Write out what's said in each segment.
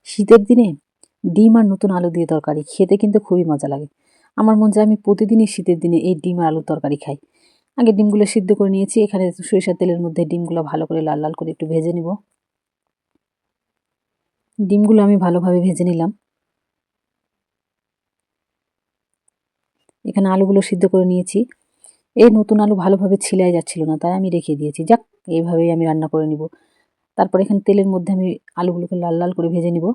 শীতের দিনে ডিম আর নতুন আলু দিয়ে তরকারি খেতে কিন্তু খুবই মজা লাগে। আমার মন চায় আমি প্রতিদিনই শীতের দিনে এই ডিম আর আলুর তরকারি খাই। আগে ডিমগুলো সিদ্ধ করে নিয়েছি। এখানে সরিষার তেলের মধ্যে ডিমগুলো ভালো করে লাল লাল করে একটু ভেজে নিব। ডিমগুলো আমি ভালোভাবে ভেজে নিলাম। এখানে আলুগুলো সিদ্ধ করে নিয়েছি। এই নতুন আলু ভালোভাবে ছিলাই যাচ্ছিল না, তাই আমি রেখে দিয়েছি। যাক, এইভাবেই আমি রান্না করে নিব। তারপর এখানে তেলের মধ্যে আমি আলুগুলোকে লাল লাল করে ভেজে নিব।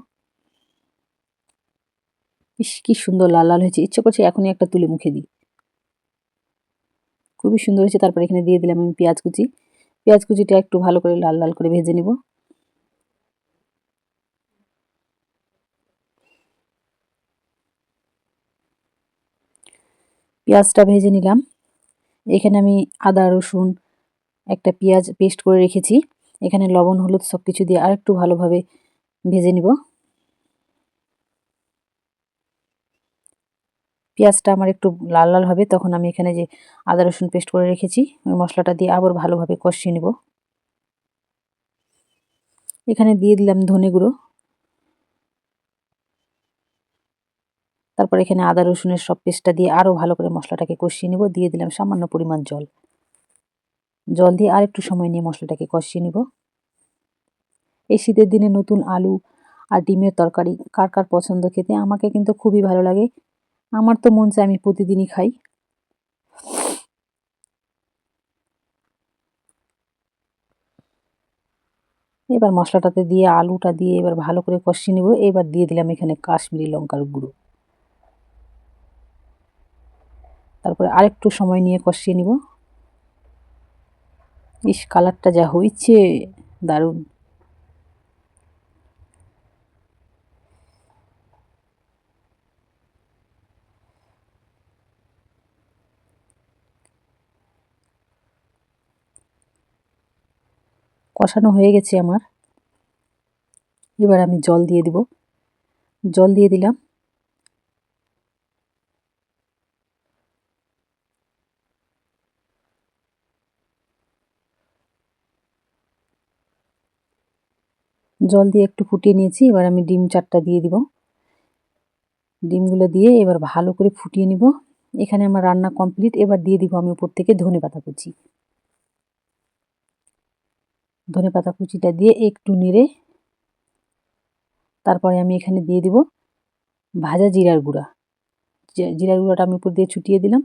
ইস, কি সুন্দর লাল লাল হয়েছে! ইচ্ছে করছে এখনই একটা তুলে মুখে দিই। খুবই সুন্দর হয়েছে। তারপর এখানে দিয়ে দিলাম আমি পেঁয়াজ কুচি। পেঁয়াজ কুচিটা একটু ভালো করে লাল লাল করে ভেজে নিব। পেঁয়াজটা ভেজে নিলাম। এখানে আমি আদা রসুন একটা পেঁয়াজ পেস্ট করে রেখেছি। এখানে লবণ হলুদ সব কিছু দিয়ে আরেকটু ভালোভাবে ভেজে নিব। পেঁয়াজটা আমার একটু লাল লাল হবে, তখন আমি এখানে যে আদা রসুন পেস্ট করে রেখেছি ওই মশলাটা দিয়ে আবার ভালোভাবে কষিয়ে নিব। এখানে দিয়ে দিলাম ধনে গুঁড়ো। তারপর এখানে আদা রসুনের সব পেস্টটা দিয়ে আরও ভালো করে মশলাটাকে কষিয়ে নিব। দিয়ে দিলাম সামান্য পরিমাণ জল। জল দিয়ে আর একটু সময় নিয়ে মশলাটাকে কষিয়ে নিব। এই শীতের দিনে নতুন আলু আর ডিমের তরকারি কার কার পছন্দ খেতে? আমাকে কিন্তু খুবই ভালো লাগে। আমার তো মন চায় আমি প্রতিদিনই খাই। এবার মশলাটাতে দিয়ে আলুটা দিয়ে এবার ভালো করে কষিয়ে নেব। এবার দিয়ে দিলাম এখানে কাশ্মীরি লঙ্কার গুঁড়ো। তারপরে আরেকটু সময় নিয়ে কষিয়ে নিব। ইস, কালারটা যা হয়েছে দারুণ! কষানো হয়ে গেছে আমার। এবার আমি জল দিয়ে দিব। জল দিয়ে দিলাম। জল দিয়ে একটু ফুটিয়ে নিয়েছি। এবার আমি ডিম 4টা দিয়ে দিব। ডিমগুলো দিয়ে এবার ভালো করে ফুটিয়ে নিব। এখানে আমার রান্না কমপ্লিট। এবার দিয়ে দিব আমি উপর থেকে ধনেপাতা কুচি। ধনেপাতা কুচিটা দিয়ে একটু নেড়ে তারপরে আমি এখানে দিয়ে দিব ভাজা জিরার গুঁড়া। জিরার গুঁড়াটা আমি উপর দিয়ে ছুটিয়ে দিলাম।